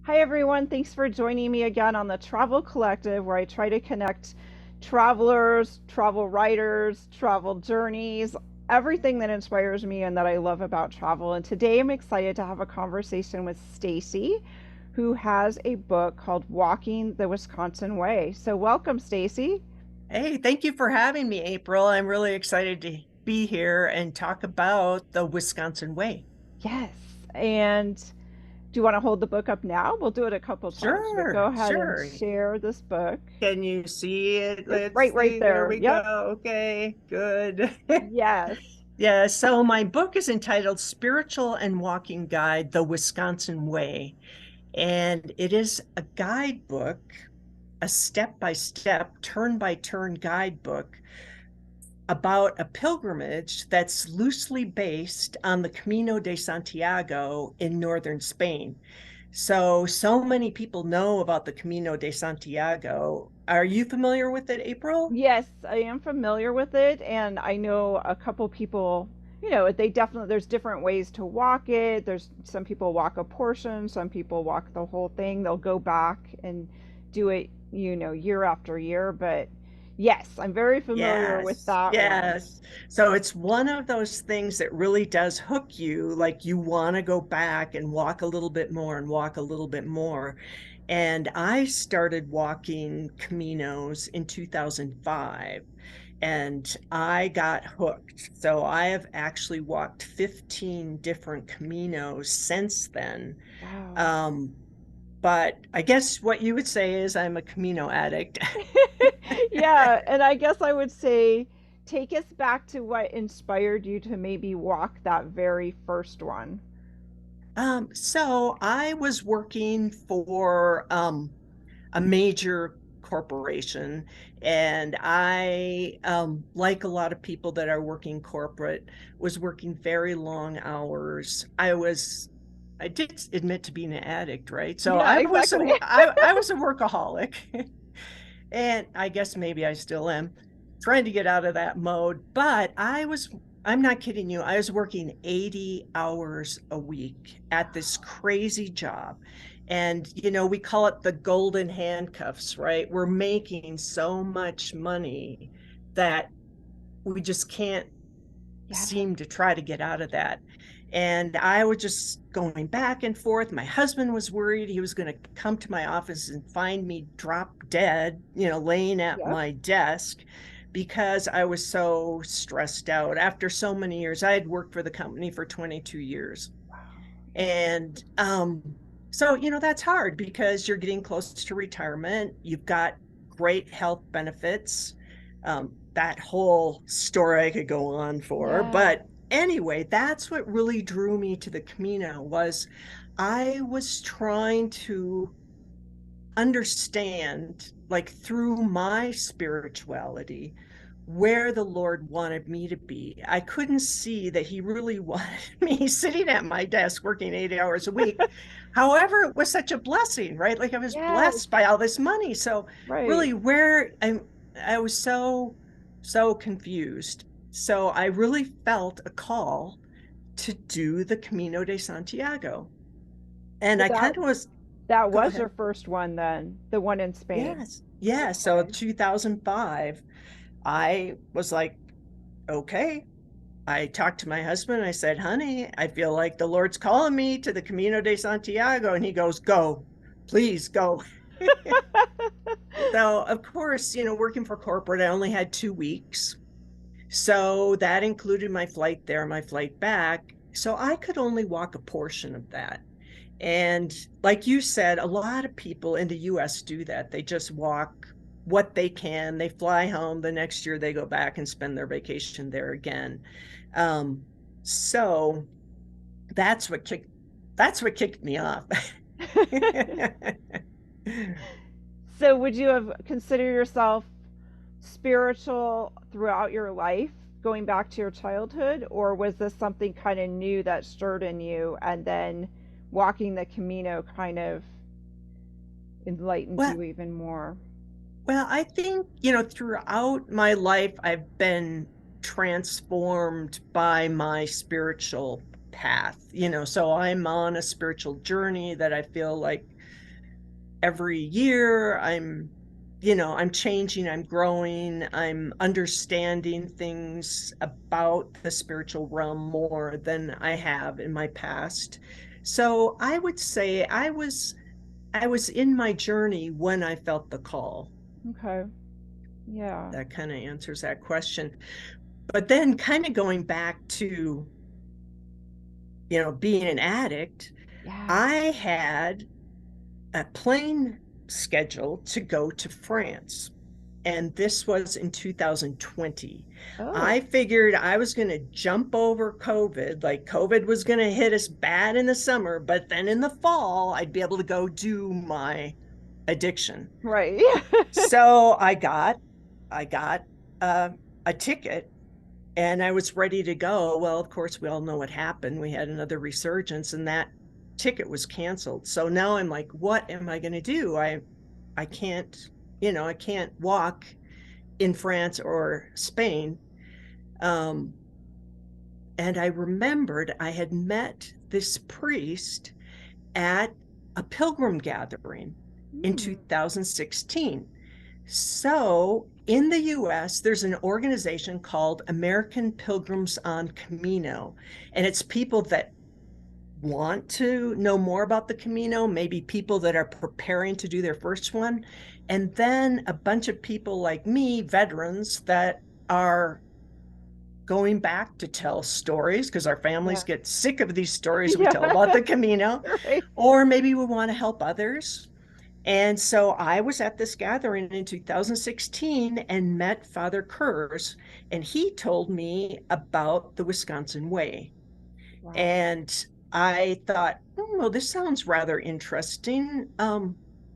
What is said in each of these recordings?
Hi, everyone. Thanks for joining me again on the Travel Collective, where I try to connect travelers, travel writers, travel journeys, everything that inspires me and that I love about travel. And today I'm excited to have a conversation with Stacey, who has a book called Walking the Wisconsin Way. So, welcome, Stacey. Hey, thank you for having me, April. I'm really excited to be here and talk about the Wisconsin Way. Yes. And do you want to hold the book up now? We'll do it a couple times, but go Sure, ahead and sure. share this book. Can you see it? It's Let's right see. There there. we Yep. go. Okay, good. Yes. Yeah, so my book is entitled Spiritual and Walking Guide, The Wisconsin Way. And it is a guidebook, a step-by-step, turn-by-turn guidebook about a pilgrimage that's loosely based on the Camino de Santiago in northern Spain. So many people know about the Camino de Santiago. Are you familiar with it, April? Yes, I am familiar with it, and I know a couple people, they definitely, there's different ways to walk it. There's some people walk a portion, some people walk the whole thing. They'll go back and do it, year after year. But yes, I'm very familiar with Yes, that one. yes. So it's one of those things that really does hook you, like you want to go back and walk a little bit more and walk a little bit more. And I started walking Caminos in 2005 and I got hooked. So I have actually walked 15 different Caminos since then. Wow. Um, but I guess what you would say is I'm a Camino addict. Yeah, and I guess I would say take us back to what inspired you to maybe walk that very first one. So I was working for a major corporation, and I, like a lot of people that are working corporate, was working very long hours. I did admit to being an addict, right? So Yeah, exactly. I was a workaholic, and I guess maybe I still am trying to get out of that mode. But I'm not kidding you. I was working 80 hours a week at this crazy job. And, we call it the golden handcuffs, right? We're making so much money that we just can't Yeah. seem to try to get out of that. And I was just going back and forth. My husband was worried he was going to come to my office and find me drop dead, laying at Yep. my desk because I was so stressed out. After so many years, I had worked for the company for 22 years. And so, that's hard because you're getting close to retirement. You've got great health benefits. That whole story I could go on for. Yeah. But anyway, that's what really drew me to the Camino was I was trying to understand, like through my spirituality, where the Lord wanted me to be. I couldn't see that He really wanted me sitting at my desk working 80 hours a week. However, it was such a blessing, right? Like I was Yes. blessed by all this money. So Right. really I was so confused. So I really felt a call to do the Camino de Santiago. And So I that kind of was, that go was ahead. your first one then, the one in Spain. Yes. Yeah. So Okay. 2005, I was like, okay. I talked to my husband. I said, honey, I feel like the Lord's calling me to the Camino de Santiago. And he goes, go, please go. So, of course, working for corporate, I only had 2 weeks. So that included my flight there, my flight back. So I could only walk a portion of that. And like you said, a lot of people in the US do that. They just walk what they can. They fly home. The next year they go back and spend their vacation there again. Um, so that's what kicked that's what kicked me off. So would you have considered yourself spiritual throughout your life, going back to your childhood, or was this something kind of new that stirred in you and then walking the Camino kind of enlightened well, you even more? well, I think, throughout my life I've been transformed by my spiritual path. So I'm on a spiritual journey that I feel like every year I'm changing, I'm growing, I'm understanding things about the spiritual realm more than I have in my past. So I would say I was in my journey when I felt the call. Okay. Yeah. That kind of answers that question. But then kind of going back to, being an addict, Yeah. I had a plane scheduled to go to France. And this was in 2020. Oh. I figured I was going to jump over COVID, like COVID was going to hit us bad in the summer, but then in the fall, I'd be able to go do my addiction. Right. So I got uh, a ticket and I was ready to go. Well, of course, we all know what happened. We had another resurgence and that ticket was canceled. So now I'm like, what am I going to do? I can't, I can't walk in France or Spain. Um, and I remembered I had met this priest at a pilgrim gathering in Hmm. 2016. So in the US, there's an organization called American Pilgrims on Camino, and it's people that want to know more about the Camino, maybe people that are preparing to do their first one, and then a bunch of people like me, veterans that are going back to tell stories because our families Yeah. get sick of these stories we tell Yeah. about the Camino, Right. or maybe we want to help others. And so I was at this gathering in 2016 and met Father Kurz, and he told me about the Wisconsin Way. Wow. And I thought, well, this sounds rather interesting.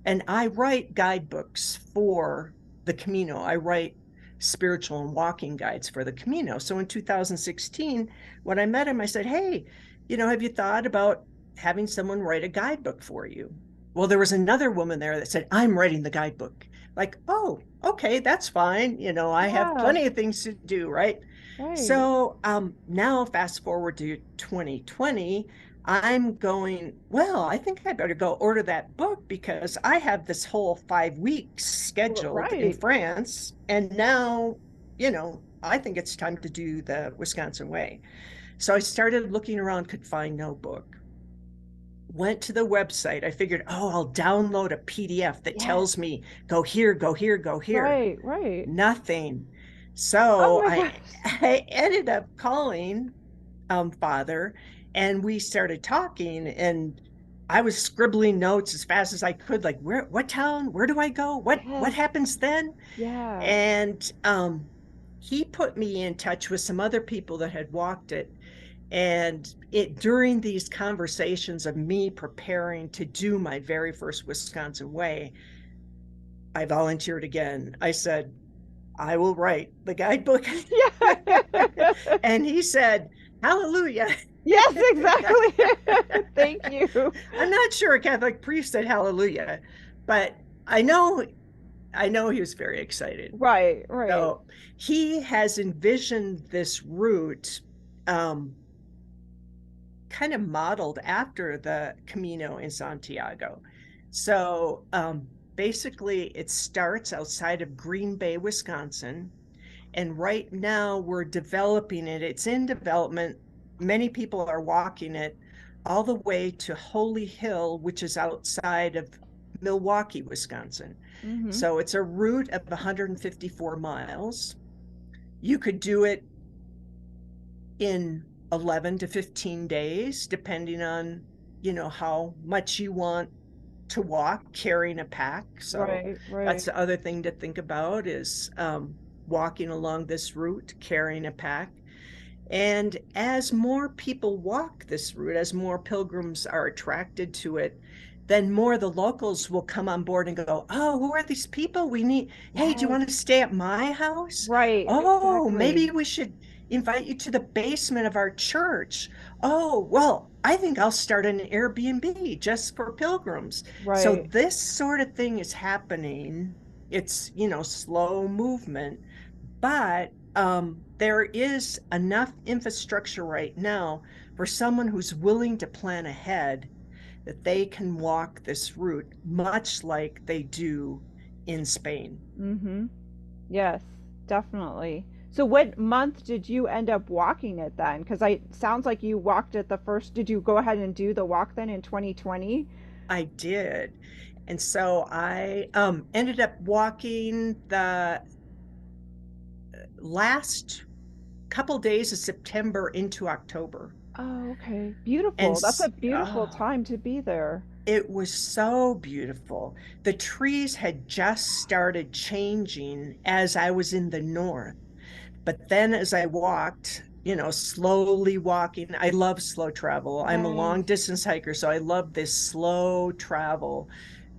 And I write guidebooks for the Camino. I write spiritual and walking guides for the Camino. So in 2016, when I met him, I said, hey, have you thought about having someone write a guidebook for you? Well, there was another woman there that said, I'm writing the guidebook. Like, oh, okay, that's fine. I have Yeah. plenty of things to do, right? Right. So now, fast forward to 2020, I'm going, well, I think I better go order that book because I have this whole 5 weeks scheduled in Right. France. And now, I think it's time to do the Wisconsin Way. So I started looking around, could find no book. Went to the website. I figured, oh, I'll download a PDF that Yeah. tells me go here, go here, go here. Right. Right. Nothing. Oh So my I, gosh. I ended up calling Father, and we started talking, and I was scribbling notes as fast as I could, like what town, where do I go, what Yes. happens then? Yeah. And he put me in touch with some other people that had walked it. And it during these conversations of me preparing to do my very first Wisconsin Way, I volunteered again. I said, I will write the guidebook. Yeah. And he said, hallelujah. Yes, exactly. Thank you. I'm not sure a Catholic priest said hallelujah, but I know he was very excited. Right. Right. So he has envisioned this route um, kind of modeled after the Camino in Santiago. So basically, it starts outside of Green Bay, Wisconsin. And right now, we're developing it. It's in development. Many people are walking it all the way to Holy Hill, which is outside of Milwaukee, Wisconsin. Mm-hmm. So it's a route of 154 miles. You could do it in 11 to 15 days, depending on, how much you want to walk, carrying a pack. So Right. Right. that's the other thing to think about is walking along this route, carrying a pack. And as more people walk this route, as more pilgrims are attracted to it, then more of the locals will come on board and go, oh, who are these people? We need, hey, do you Yes. want to stay at my house? Right. Oh, Exactly. maybe we should invite you to the basement of our church. Oh, well, I think I'll start an Airbnb just for pilgrims. So Right. this sort of thing is happening. It's, slow movement, but there is enough infrastructure right now for someone who's willing to plan ahead that they can walk this route much like they do in Spain. Mm-hmm. Yes, definitely. So what month did you end up walking it then? Because I sounds like you walked it the first. Did you go ahead and do the walk then in 2020? I did. And so I ended up walking the last couple days of September into October. Oh, okay. And Beautiful. That's a beautiful oh, time to be there. it was so beautiful. The trees had just started changing as I was in the north. But then as I walked, slowly walking, I love slow travel. I'm a long Nice. distance hiker, so I love this slow travel.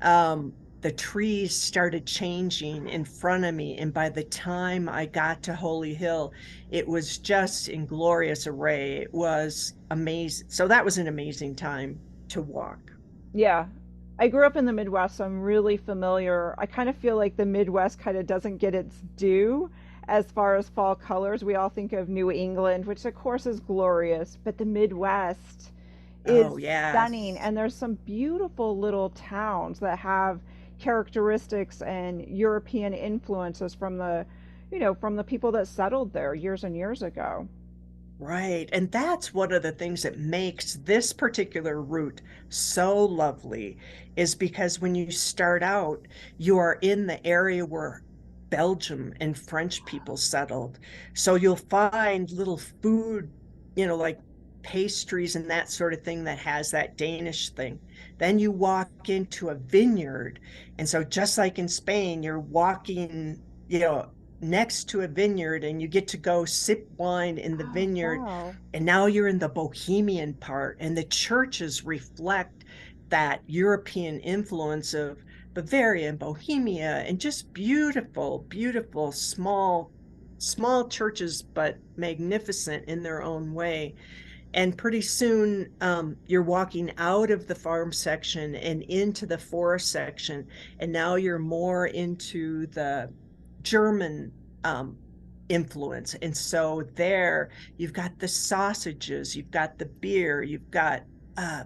Um, the trees started changing in front of me. And by the time I got to Holy Hill, it was just in glorious array. It was amazing. So that was an amazing time to walk. Yeah. I grew up in the Midwest, so I'm really familiar. I kind of feel like the Midwest kind of doesn't get its due as far as fall colors. We all think of New England, which of course is glorious, but the Midwest is Oh, stunning. yes. And there's some beautiful little towns that have characteristics and European influences from from the people that settled there years and years ago. Right. And that's one of the things that makes this particular route so lovely is because when you start out, you are in the area where Belgium and French people settled. So you'll find little food, like pastries and that sort of thing that has that Danish thing. Then you walk into a vineyard. And so just like in Spain, you're walking, next to a vineyard and you get to go sip wine in the Oh, vineyard, wow. and now you're in the bohemian part and the churches reflect that European influence of Bavaria and Bohemia, and just beautiful small churches, but magnificent in their own way. And pretty soon, you're walking out of the farm section and into the forest section. And now you're more into the German influence. And so there, you've got the sausages, you've got the beer, you've got uh,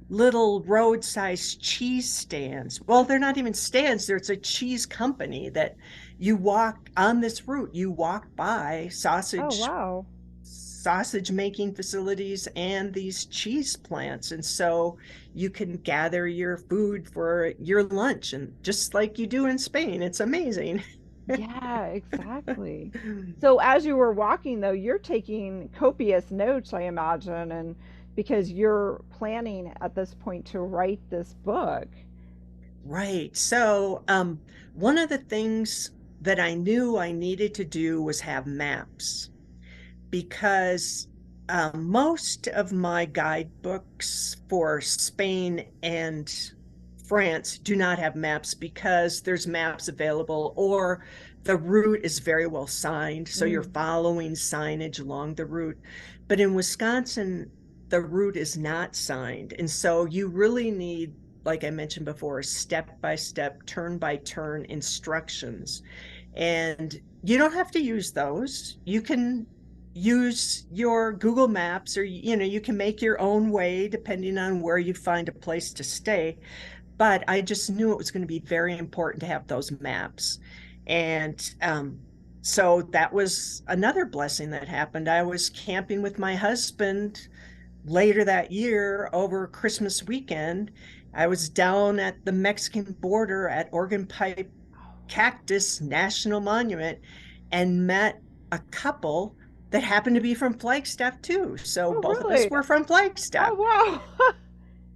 little roadside cheese stands. Well, they're not even stands, there's a cheese company that you walk on this route. You walk by Oh, sausage wow. making facilities and these cheese plants. And so you can gather your food for your lunch, and just like you do in Spain. It's amazing. Yeah, exactly. So as you were walking though, you're taking copious notes, I imagine, and because you're planning at this point to write this book. Right. So, one of the things that I knew I needed to do was have maps, because most of my guidebooks for Spain and France do not have maps, because there's maps available or the route is very well signed. So you're Mm. following signage along the route. But in Wisconsin, the route is not signed. And so you really need, like I mentioned before, step by step, turn by turn instructions. And you don't have to use those. You can use your Google Maps, or you can make your own way depending on where you find a place to stay. But I just knew it was going to be very important to have those maps. And so that was another blessing that happened. I was camping with my husband later that year over Christmas weekend. I was down at the Mexican border at Organ Pipe Cactus National Monument and met a couple that happened to be from Flagstaff too. So Oh, both of us really? were from Flagstaff. Oh, wow.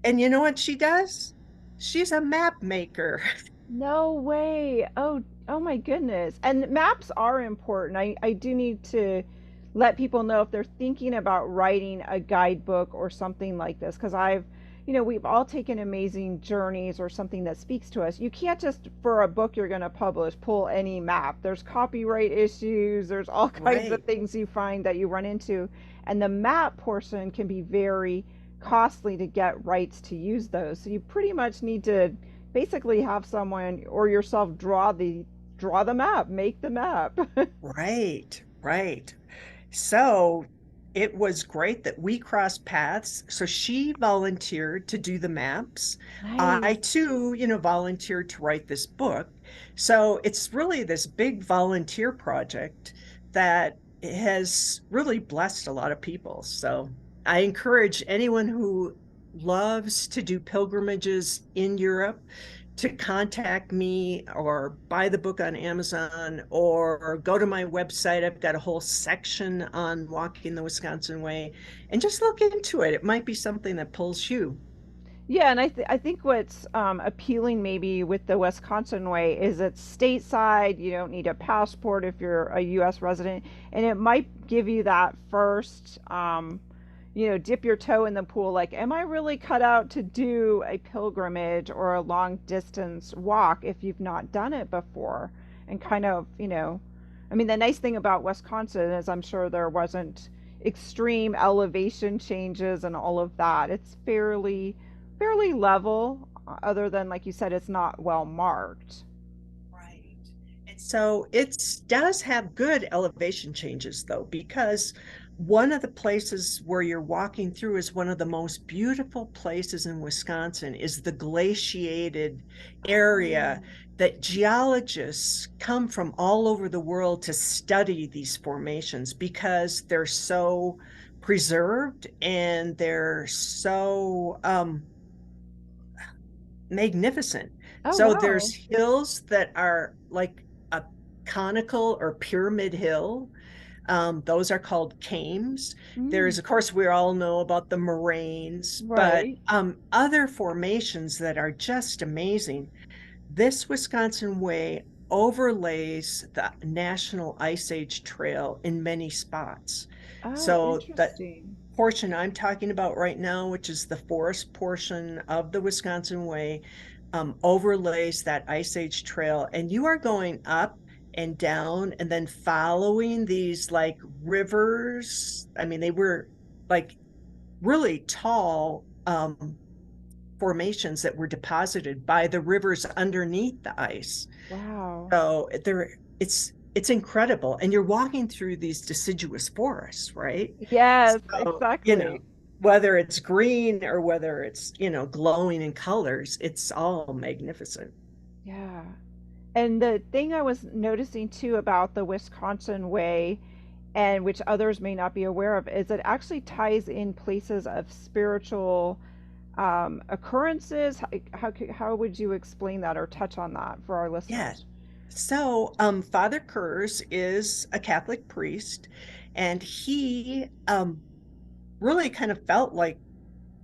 And you know what she does? She's a map maker. No way. Oh, oh my goodness. And maps are important. I do need to let people know if they're thinking about writing a guidebook or something like this, because we've all taken amazing journeys or something that speaks to us. You can't just, for a book you're going to publish, pull any map. There's copyright issues, there's all kinds of Right. things you find that you run into. And the map portion can be very costly to get rights to use those. So you pretty much need to basically have someone or yourself draw the map, make the map. Right. Right. So it was great that we crossed paths. So she volunteered to do the maps. I Nice. too, volunteered to write this book. So it's really this big volunteer project that has really blessed a lot of people. So I encourage anyone who loves to do pilgrimages in Europe to contact me or buy the book on Amazon or go to my website. I've got a whole section on walking the Wisconsin Way and just look into it. It might be something that pulls you. Yeah, and I think what's appealing maybe with the Wisconsin way is it's stateside. You don't need a passport if you're a U.S. resident, and it might give you that first, dip your toe in the pool. Like, am I really cut out to do a pilgrimage or a long distance walk if you've not done it before? And kind of, I mean, the nice thing about Wisconsin is I'm sure there wasn't extreme elevation changes and all of that. It's fairly level, other than like you said, it's not well marked. Right. And so it does have good elevation changes, though, because one of the places where you're walking through is one of the most beautiful places in Wisconsin is the glaciated area Oh, that geologists come from all over the world to study these formations because they're so preserved and they're so magnificent. oh So there's wow. hills that are like a conical or pyramid hill. Those are called cames. Mm, There's, of course, we all know about the moraines, but right. other formations that are just amazing. This Wisconsin Way overlays the National Ice Age Trail in many spots. Oh, So that interesting. portion I'm talking about right now, which is the forest portion of the Wisconsin Way, overlays that Ice Age trail. And you are going up and down and then following these like rivers. I mean, they were like really tall formations that were deposited by the rivers underneath the ice. Wow. So it's incredible. And you're walking through these deciduous forests, right? Yes, So, exactly. whether it's green or whether it's, glowing in colors, it's all magnificent. Yeah. And the thing I was noticing too about the Wisconsin way, and which others may not be aware of, is it actually ties in places of spiritual occurrences. How would you explain that or touch on that for our Yeah. listeners? So, Father Kurz is a Catholic priest, and he really kind of felt like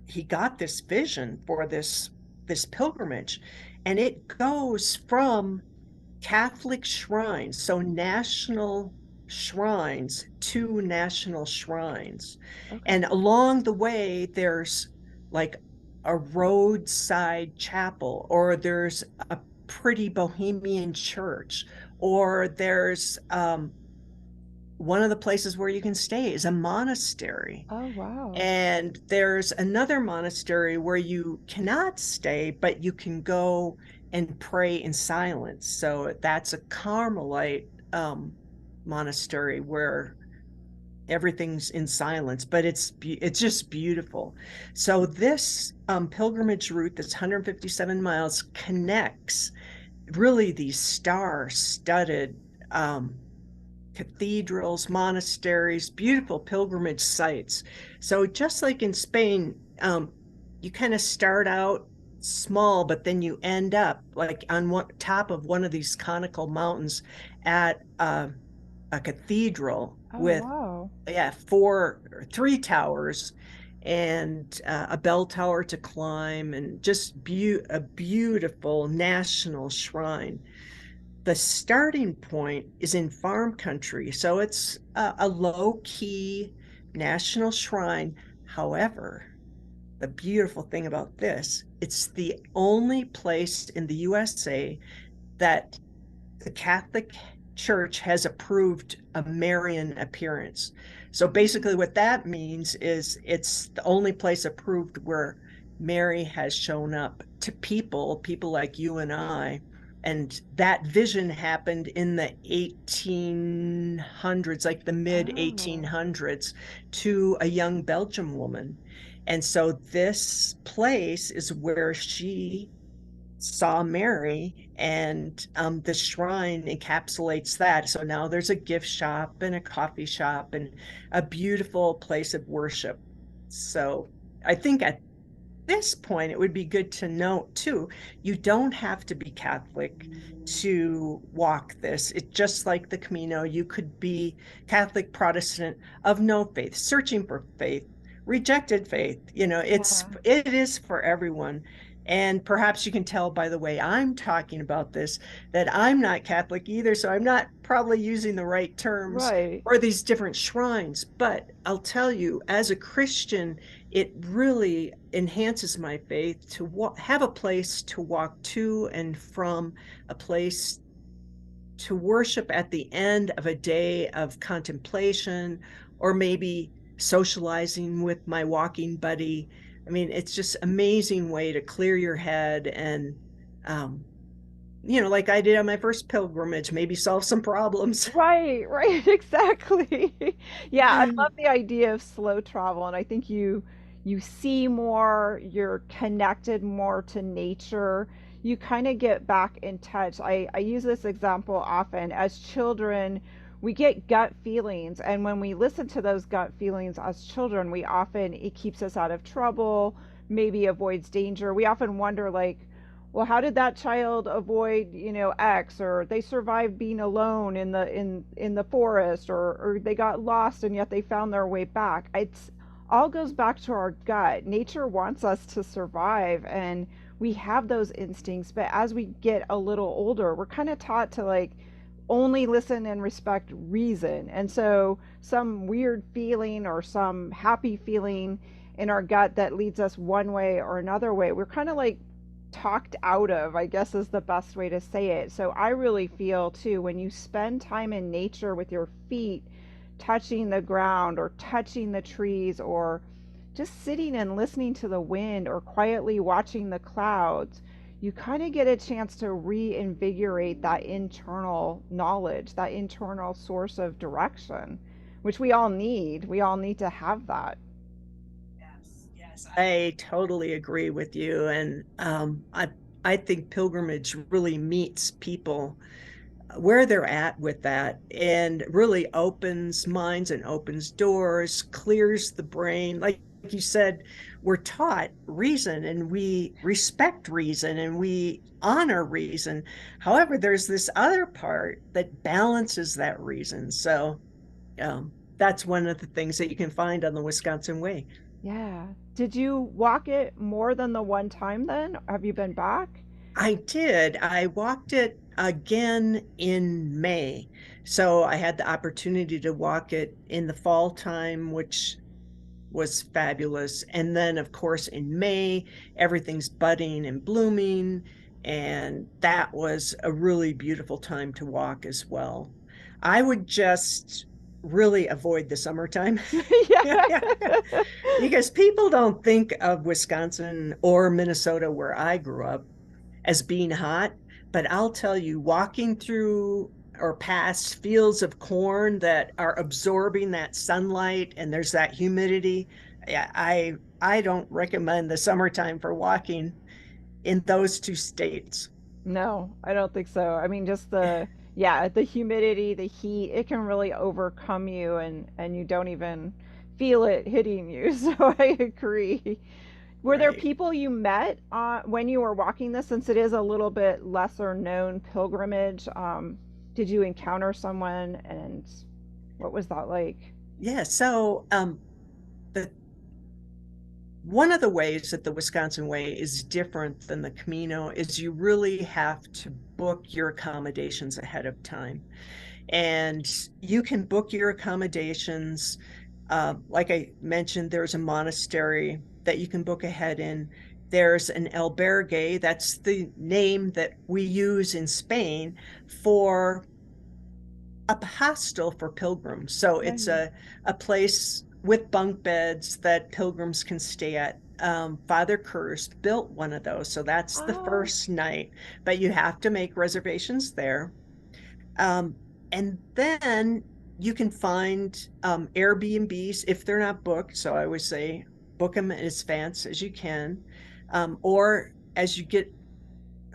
he got this vision for this pilgrimage, and it goes from Catholic shrines, so national shrines to national shrines. And Okay. along the way, there's like a roadside chapel, or there's a pretty bohemian church, or there's one of the places where you can stay is a monastery. Oh, wow. And there's another monastery where you cannot stay, but you can go and pray in silence. So that's a Carmelite monastery where everything's in silence, but it's just beautiful. So this pilgrimage route that's 157 miles connects really these star-studded cathedrals, monasteries, beautiful pilgrimage sites. So just like in Spain, you kind of start out small, but then you end up like on top of one of these conical mountains at a cathedral Oh, with, wow. yeah, three towers and a bell tower to climb and just a beautiful national shrine. The starting point is in farm country, so it's a low key national shrine. However, the beautiful thing about this, it's the only place in the USA that the Catholic Church has approved a Marian appearance. So basically, Mm. what that means is it's the only place approved where Mary has shown up to people like you and I, And that vision happened in the 1800s, like the mid Oh, 1800s, to a young Belgian woman. And so this place is where she saw Mary, and the shrine encapsulates that. So now there's a gift shop and a coffee shop and a beautiful place of worship. So I think at this point, it would be good to note too, you don't have to be Catholic to walk this. It's just like the Camino. You could be Catholic, Protestant, of no faith, searching for faith, rejected faith. yeah. it is for everyone. And perhaps you can tell by the way I'm talking about this that I'm not Catholic either, so I'm not probably using the right terms Right. for these different shrines. But I'll tell you, as a Christian, it really enhances my faith to have a place to walk to and from, a place to worship at the end of a day of contemplation, or maybe socializing with my walking buddy. I mean, it's just amazing way to clear your head and, um, like I did on my first pilgrimage, maybe solve some problems. Right, right, exactly. Yeah, I love the idea of slow travel, and I think you see more, you're connected more to nature. You kind of get back in touch. I use this example often. As children, we get gut feelings, and when we listen to those gut feelings as children, we often it keeps us out of trouble, maybe avoids danger. We often wonder like, well, how did that child avoid, X, or they survived being alone in the forest, or they got lost and yet they found their way back. It's all goes back to our gut. Nature wants us to survive, and we have those instincts, but as we get a little older, we're kind of taught to like only listen and respect reason. And so some weird feeling or some happy feeling in our gut that leads us one way or another way, we're kind of like talked out of, I guess is the best way to say it. So I really feel too, when you spend time in nature with your feet touching the ground or touching the trees, or just sitting and listening to the wind or quietly watching the clouds, you kind of get a chance to reinvigorate that internal knowledge, that internal source of direction, which we all need. We all need to have that. Yes, yes, I totally agree with you. And I think pilgrimage really meets people where they're at with that, and really opens minds and opens doors, clears the brain. Like you said, we're taught reason and we respect reason and we honor reason. However, there's this other part that balances that reason. So that's one of the things that you can find on the Wisconsin Way. Yeah. Did you walk it more than the one time then? Have you been back? I did. I walked it again in May. So I had the opportunity to walk it in the fall time, which was fabulous. And then, of course, in May, everything's budding and blooming. And that was a really beautiful time to walk as well. I would just really avoid the summertime Yeah. because people don't think of Wisconsin or Minnesota, where I grew up, as being hot. But I'll tell you, walking through or past fields of corn that are absorbing that sunlight and there's that humidity, yeah, I don't recommend the summertime for walking in those two states. No, I don't think so. I mean, just yeah, the humidity, the heat, it can really overcome you, and you don't even feel it hitting you. So I agree. Were there Right. people you met when you were walking this, since it is a little bit lesser known pilgrimage? Did you encounter someone, and what was that like? Yeah. So the one of the ways that the Wisconsin Way is different than the Camino is you really have to book your accommodations ahead of time. And you can book your accommodations. Like I mentioned, there's a monastery that you can book ahead in. There's an albergue, that's the name that we use in Spain for a hostel for pilgrims. So it's Right. a place with bunk beds that pilgrims can stay at Father Kurst built one of those. So that's the Oh, first night, but you have to make reservations there. Um, and then you can find Airbnbs if they're not booked. So I always say book them as fast as you can. Or as you get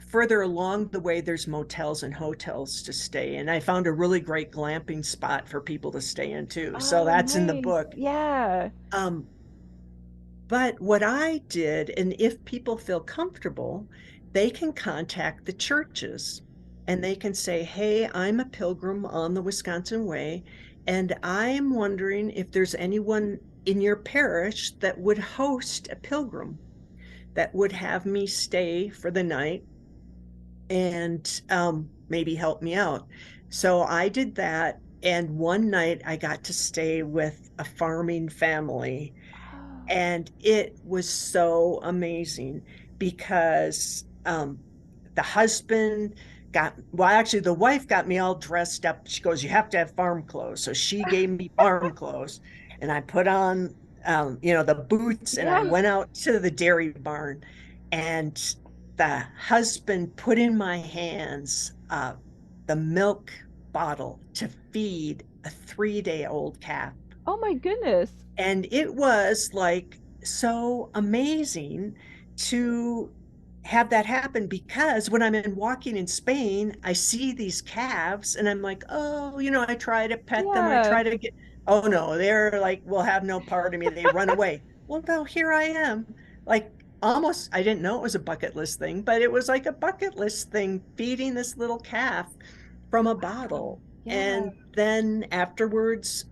further along the way, there's motels and hotels to stay. And I found a really great glamping spot for people to stay in too. So oh, that's in the nice. book. Yeah. Um, but what I did, and if people feel comfortable, they can contact the churches and they can say, hey, I'm a pilgrim on the Wisconsin Way, and I'm wondering if there's anyone in your parish that would host a pilgrim that would have me stay for the night and maybe help me out. So I did that. And one night I got to stay with a farming family, Oh, and it was so amazing because the husband well, actually, the wife got me all dressed up. She goes, you have to have farm clothes. So she gave me farm clothes, and I put on, the boots, and I yeah. went out to the dairy barn. And the husband put in my hands the milk bottle to feed a 3-day-old calf. Oh my goodness. And it was like so amazing to have that happen, because when I'm in walking in Spain, I see these calves and I'm like, oh, I try to pet them. I Yeah. try to get, oh no, they're like, will have no part of me. They run away. Well, now here I am, like almost, I didn't know it was a bucket list thing, but it was like a bucket list thing, feeding this little calf from a Wow. bottle. Yeah. And then afterwards,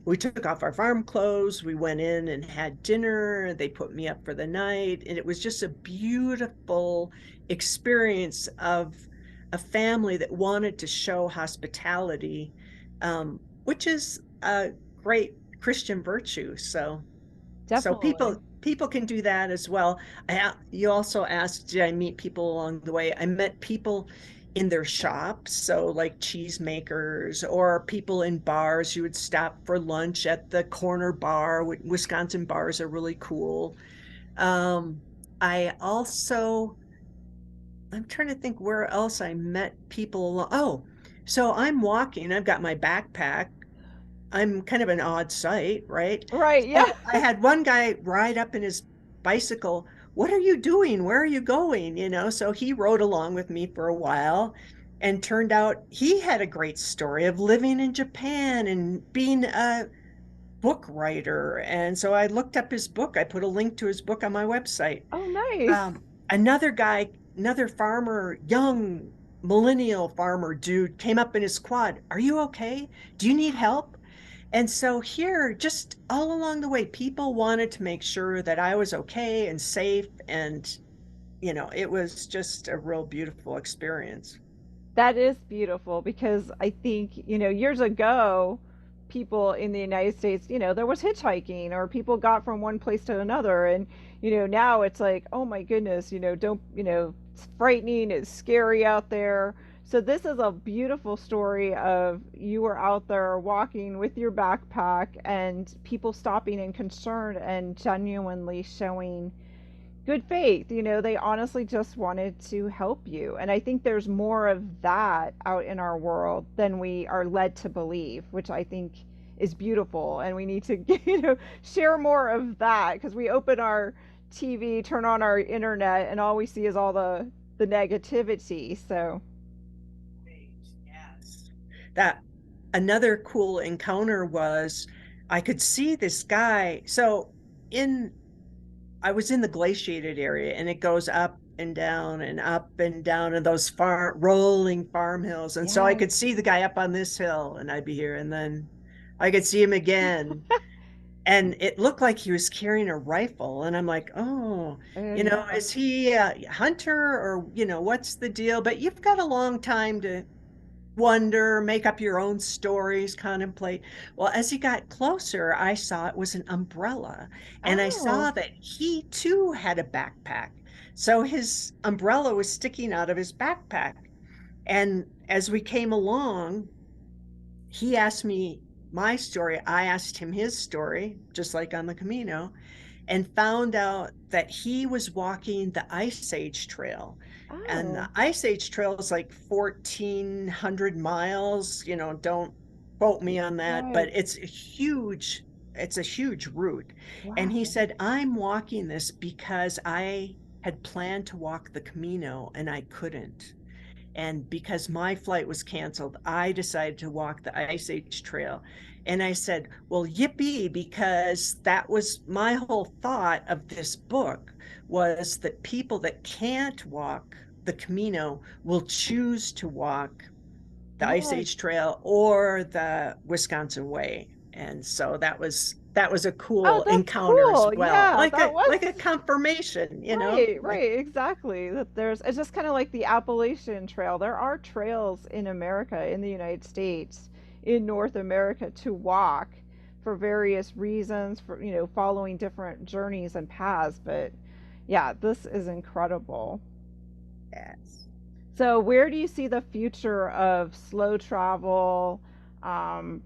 we took off our farm clothes. We went in and had dinner. They put me up for the night. And it was just a beautiful experience of a family that wanted to show hospitality, which is a great Christian virtue. So Definitely. people can do that as well. You also asked, did I meet people along the way? I met people in their shops, so like cheesemakers, or people in bars. You would stop for lunch at the corner bar. Wisconsin bars are really cool. Um, I also, I'm trying to think where else I met people along. Oh, so I'm walking. I've got my backpack. I'm kind of an odd sight, right? Right. Yeah. So I had one guy ride up in his bicycle. What are you doing? Where are you going? So he rode along with me for a while, and turned out he had a great story of living in Japan and being a book writer. And so I looked up his book. I put a link to his book on my website. Oh, nice. Another guy, another farmer, young millennial farmer dude, came up in his quad. Are you okay? Do you need help? And so here, just all along the way, people wanted to make sure that I was okay and safe. And, it was just a real beautiful experience. That is beautiful because I think, years ago, people in the United States, there was hitchhiking or people got from one place to another. And, now it's like, oh my goodness, don't, it's frightening, it's scary out there. So this is a beautiful story of you were out there walking with your backpack and people stopping and concerned and genuinely showing good faith. They honestly just wanted to help you. And I think there's more of that out in our world than we are led to believe, which I think is beautiful. And we need to, share more of that because we open our TV, turn on our internet, and all we see is all the negativity. So, Yes. That another cool encounter was I could see this guy. So in I was in the glaciated area, and it goes up and down, and those rolling farm hills. And so I yes. could see the guy up on this hill, and I'd be here, and then I could see him again. And it looked like he was carrying a rifle. And I'm like, oh, Oh, yeah. is he a hunter, or, what's the deal? But you've got a long time to wonder, make up your own stories, contemplate. Well, as he got closer, I saw it was an umbrella, and I Oh, saw that he too had a backpack. So his umbrella was sticking out of his backpack. And as we came along, he asked me my story. I asked him his story, just like on the Camino. and found out that he was walking the Ice Age Trail. And the Oh, Ice Age Trail is like 1,400 miles. Don't quote me on that, but right. it's a huge route. And he Wow. said, I'm walking this because I had planned to walk the Camino and I couldn't. And because my flight was canceled, I decided to walk the Ice Age Trail. And I said, well, yippee, because that was my whole thought of this book, was that people that can't walk the Camino will choose to walk the Ice Yes. Age Trail or the Wisconsin Way. And so that was a Oh, cool that's encounter as cool. well. Yeah, Like that a was confirmation, right, like right, exactly. That there's it's just kind of like the Appalachian Trail. There are trails in America, in the United States, in North America to walk for various reasons, for following different journeys and paths. But yeah, this is incredible. yes. So, where do you see the future of slow travel, um,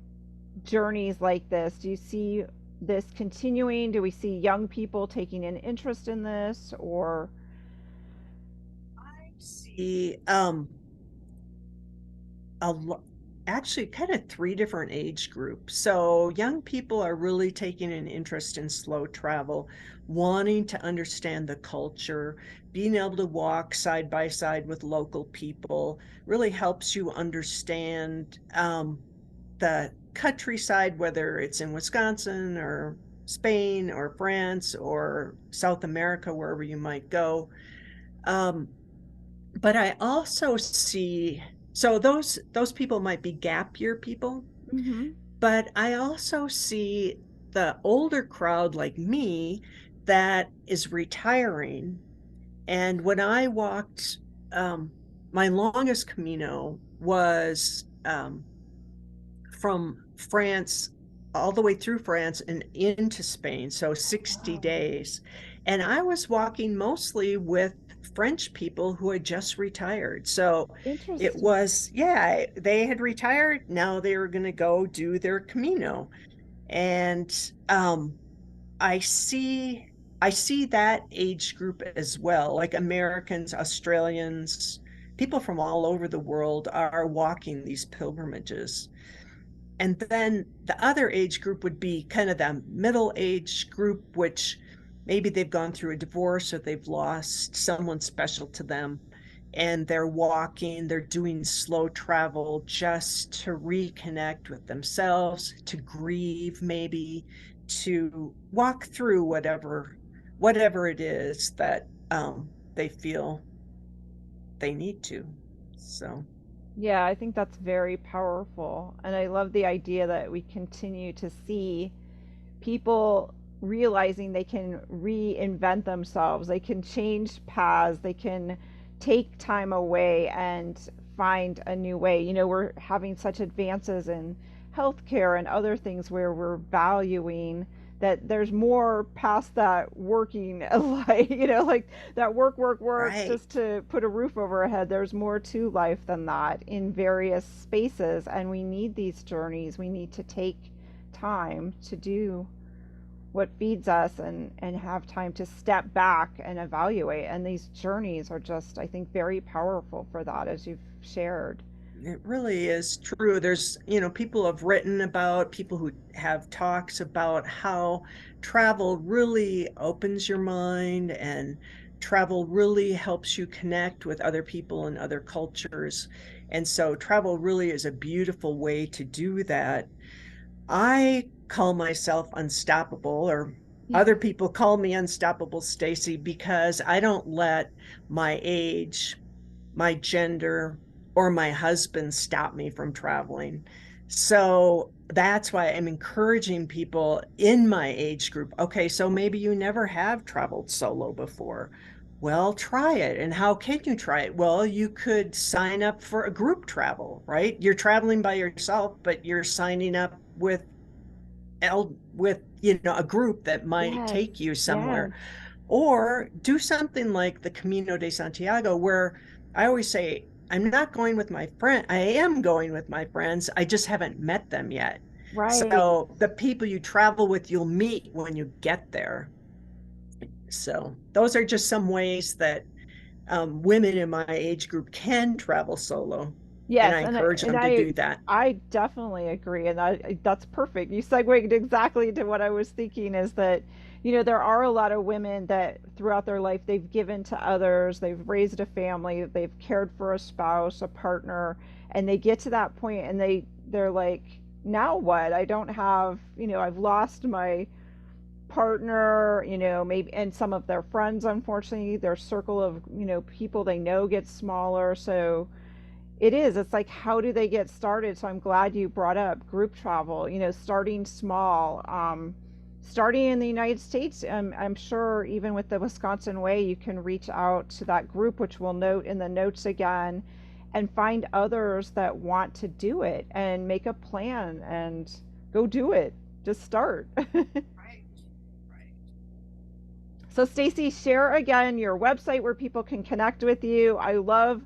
journeys like this? Do you see this continuing? Do we see young people taking an interest in this, or I see a lo- actually kind of three different age groups. So young people are really taking an interest in slow travel, wanting to understand the culture, being able to walk side by side with local people really helps you understand the countryside, whether it's in Wisconsin or Spain or France or South America, wherever you might go. Um, but I also see, so those people might be gap year people, hmm. but I also see the older crowd like me that is retiring. And when I walked, my longest Camino was from France all the way through France and into Spain, so 60 Wow, days. And I was walking mostly with French people who had just retired. So it interesting. was, yeah, they had retired. Now they were going to go do their Camino. And I see I see that age group as well, like Americans, Australians, people from all over the world are walking these pilgrimages. And then the other age group would be kind of the middle age group, which maybe they've gone through a divorce or they've lost someone special to them. And they're walking, they're doing slow travel just to reconnect with themselves, to grieve, maybe to walk through whatever it is that they feel they need to. So, Yeah, I think that's very powerful. And I love the idea that we continue to see people realizing they can reinvent themselves, they can change paths, they can take time away and find a new way. We're having such advances in healthcare and other things where we're valuing that there's more past that working life, like that work right. just to put a roof over our head. There's more to life than that in various spaces, and we need these journeys. We need to take time to do what feeds us and have time to step back and evaluate. And these journeys are just, I think, very powerful for that, as you've shared. It really is true. People have written about, people who have talks about how travel really opens your mind and travel really helps you connect with other people and other cultures. And so travel really is a beautiful way to do that. I call myself unstoppable, or other people call me unstoppable, Stacey, because I don't let my age, my gender, or my husband stop me from traveling. So that's why I'm encouraging people in my age group. Okay, so maybe you never have traveled solo before. Well, try it. And how can you try it? Well, you could sign up for a group travel, right? You're traveling by yourself, but you're signing up with a group that might Yes, take you yes, somewhere, or do something like the Camino de Santiago, where I always say, I'm not going with my friend. I am going with my friends. I just haven't met them yet. right. So the people you travel with, you'll meet when you get there. So those are just some ways that women in my age group can travel solo, and Yes, I and encourage them to do that. I definitely agree, and that's perfect. You segued exactly to what I was thinking is that, there are a lot of women that throughout their life they've given to others, they've raised a family, they've cared for a spouse, a partner, and they get to that point and they're like, now what? I don't have, I've lost my partner, maybe, and some of their friends, unfortunately, their circle of, people they know gets smaller. So it's like, how do they get started? So I'm glad you brought up group travel, starting small, starting in the United States. I'm sure even with the Wisconsin Way, you can reach out to that group, which we'll note in the notes again, and find others that want to do it and make a plan and go do it. Just start. Right, right. So, Stacey, share again your website where people can connect with you. I love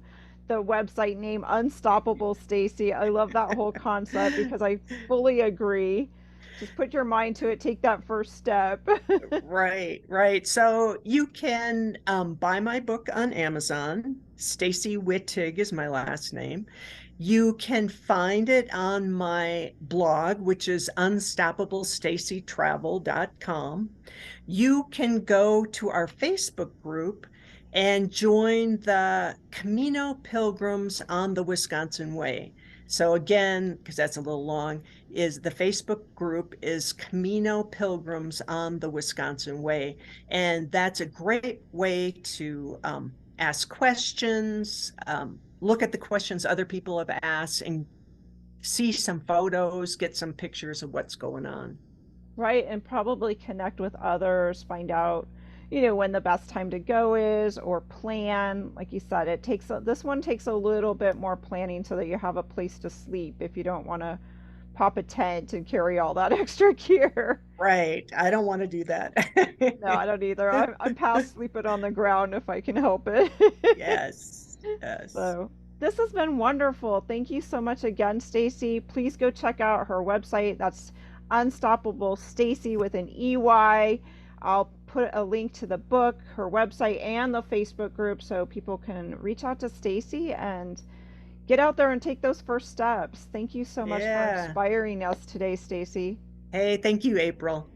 the website name Unstoppable Stacey. I love that whole concept because I fully agree. Just put your mind to it, take that first step. Right, right. So you can buy my book on Amazon. Stacey Wittig is my last name. You can find it on my blog, which is unstoppablestacytravel.com. You can go to our Facebook group and join the Camino Pilgrims on the Wisconsin Way. So again, because that's a little long, is the Facebook group is Camino Pilgrims on the Wisconsin Way. And that's a great way to ask questions, look at the questions other people have asked, and see some photos, get some pictures of what's going on. Right, and probably connect with others, find out, when the best time to go is, or plan. Like you said, this one takes a little bit more planning so that you have a place to sleep if you don't want to pop a tent and carry all that extra gear. Right. I don't want to do that. No, I don't either. I'm past sleeping on the ground if I can help it. Yes. Yes. So this has been wonderful. Thank you so much again, Stacey. Please go check out her website. That's Unstoppable Stacey with an EY. I'll put a link to the book, her website, and the Facebook group so people can reach out to Stacey and get out there and take those first steps. Thank you so much for Yeah. inspiring us today, Stacey. Hey, thank you, April.